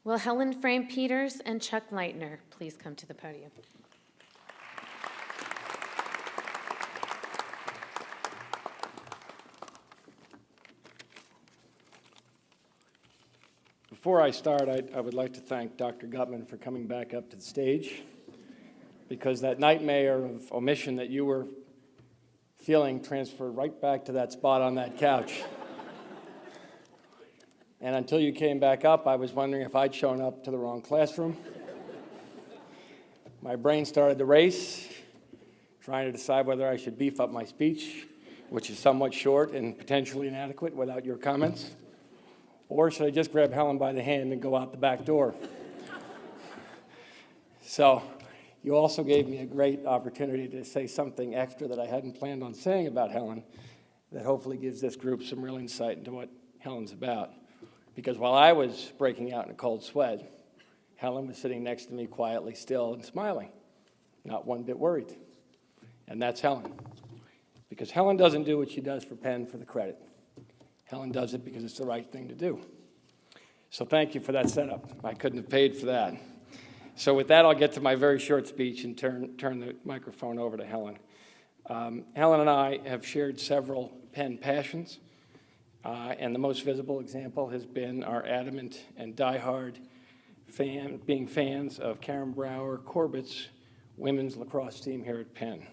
Will Helen Frame-Peters and Chuck Leitner please come to the podium? Before I start, I would like to thank Dr. Gutman for coming back up to the stage, because that nightmare of omission that you were feeling transferred right back to that spot on that couch. And until you came back up, I was wondering if I'd shown up to the wrong classroom. My brain started to race, trying to decide whether I should beef up my speech, which is somewhat short and potentially inadequate without your comments, or should I just grab Helen by the hand and go out the back door? So you also gave me a great opportunity to say something extra that I hadn't planned on saying about Helen that hopefully gives this group some real insight into what Helen's about. Because while I was breaking out in a cold sweat, Helen was sitting next to me quietly still and smiling, not one bit worried. And that's Helen. Because Helen doesn't do what she does for Penn for the credit. Helen does it because it's the right thing to do. So thank you for that setup. I couldn't have paid for that. So with that, I'll get to my very short speech and turn the microphone over to Helen. Helen and I have shared several Penn passions, and the most visible example has been our adamant and diehard being fans of Karen Brower Corbett's women's lacrosse team here at Penn,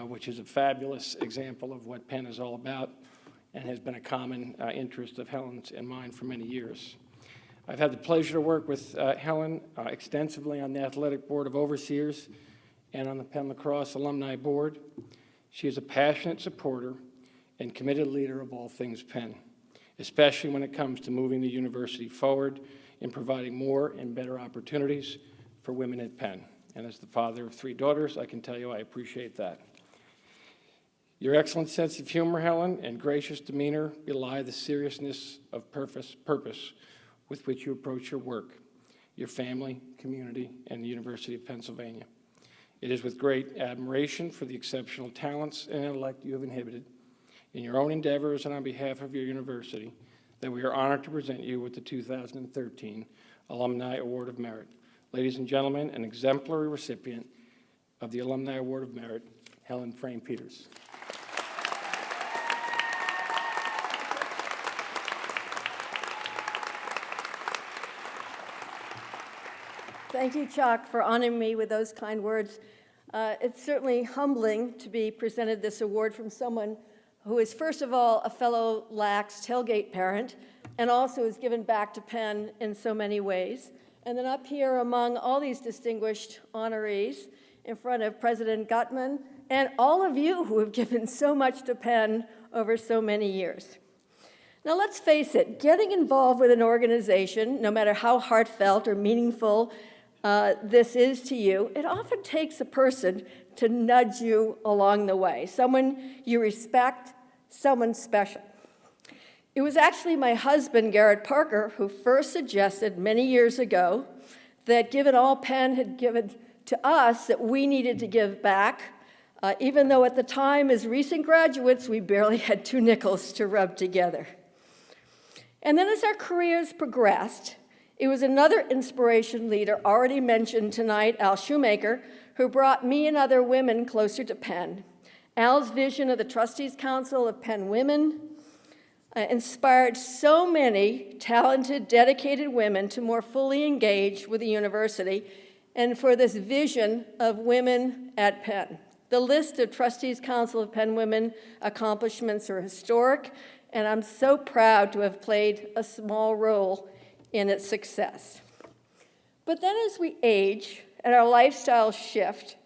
which is a fabulous example of what Penn is all about and has been a common interest of Helen's and mine for many years. I've had the pleasure to work with Helen extensively on the Athletic Board of Overseers and on the Penn Lacrosse Alumni Board. She is a passionate supporter and committed leader of all things Penn, especially when it comes to moving the university forward and providing more and better opportunities for women at Penn. And as the father of 3 daughters, I can tell you I appreciate that. Your excellent sense of humor, Helen, and gracious demeanor belie the seriousness of purpose with which you approach your work, your family, community, and the University of Pennsylvania. It is with great admiration for the exceptional talents and intellect you have inhibited in your own endeavors and on behalf of your university that we are honored to present you with the 2013 Alumni Award of Merit. Ladies and gentlemen, an exemplary recipient of the Alumni Award of Merit, Helen Frame-Peters. Thank you, Chuck, for honoring me with those kind words. It's certainly humbling to be presented this award from someone who is, first of all, a fellow Lax tailgate parent, and also has given back to Penn in so many ways. And then up here among all these distinguished honorees, in front of President Gutman, and all of you who have given so much to Penn over so many years. Now let's face it, getting involved with an organization, no matter how heartfelt or meaningful this is to you, it often takes a person to nudge you along the way, someone you respect, someone special. It was actually my husband, Garrett Parker, who first suggested many years ago that given all Penn had given to us, that we needed to give back, even though at the time, as recent graduates, we barely had 2 nickels to rub together. And then as our careers progressed, it was another inspiration leader, already mentioned tonight, Al Shoemaker, who brought me and other women closer to Penn. Al's vision of the Trustees Council of Penn Women inspired so many talented, dedicated women to more fully engage with the university and for this vision of women at Penn. The list of Trustees Council of Penn Women accomplishments are historic, and I'm so proud to have played a small role in its success. But then as we age and our lifestyles shift,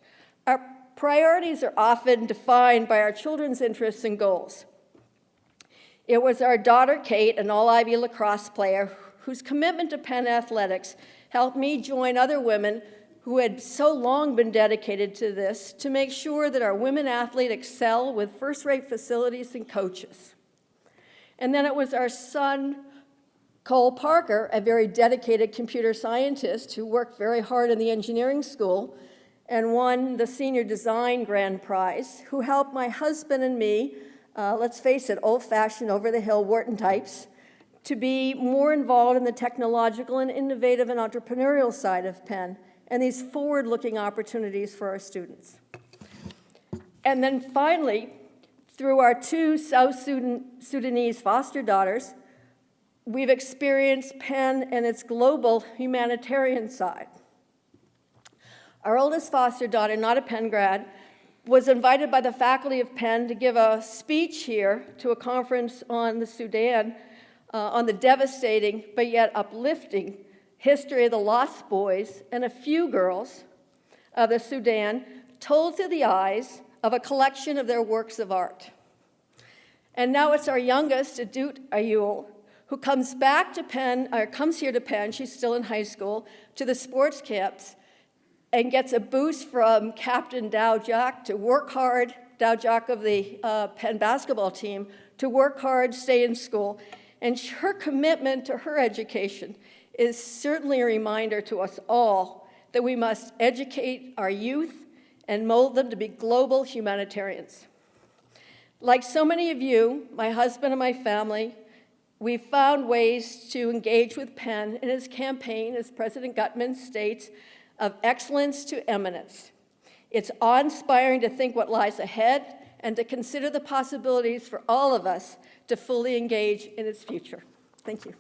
our priorities are often defined by our children's interests and goals. It was our daughter, Kate, an all-Ivy lacrosse player, whose commitment to Penn athletics helped me join other women who had so long been dedicated to this to make sure that our women athletes excel with first-rate facilities and coaches. And then it was our son, Cole Parker, a very dedicated computer scientist who worked very hard in the engineering school and won the Senior Design Grand Prize, who helped my husband and me, let's face it, old-fashioned, over-the-hill Wharton types, to be more involved in the technological and innovative and entrepreneurial side of Penn and these forward-looking opportunities for our students. And then finally, through our 2 South Sudanese foster daughters, we've experienced Penn and its global humanitarian side. Our oldest foster daughter, not a Penn grad, was invited by the faculty of Penn to give a speech here to a conference on the Sudan, on the devastating but yet uplifting history of the lost boys and a few girls of the Sudan, told through the eyes of a collection of their works of art. And now it's our youngest, Adut Ayul, who comes here to Penn, she's still in high school, to the sports camps, and gets a boost from Captain Dow Jack to work hard, Dow Jack of the Penn basketball team, to work hard, stay in school. And her commitment to her education is certainly a reminder to us all that we must educate our youth and mold them to be global humanitarians. Like so many of you, my husband and my family, we've found ways to engage with Penn in his campaign, as President Gutman states, of excellence to eminence. It's awe-inspiring to think what lies ahead and to consider the possibilities for all of us to fully engage in its future. Thank you.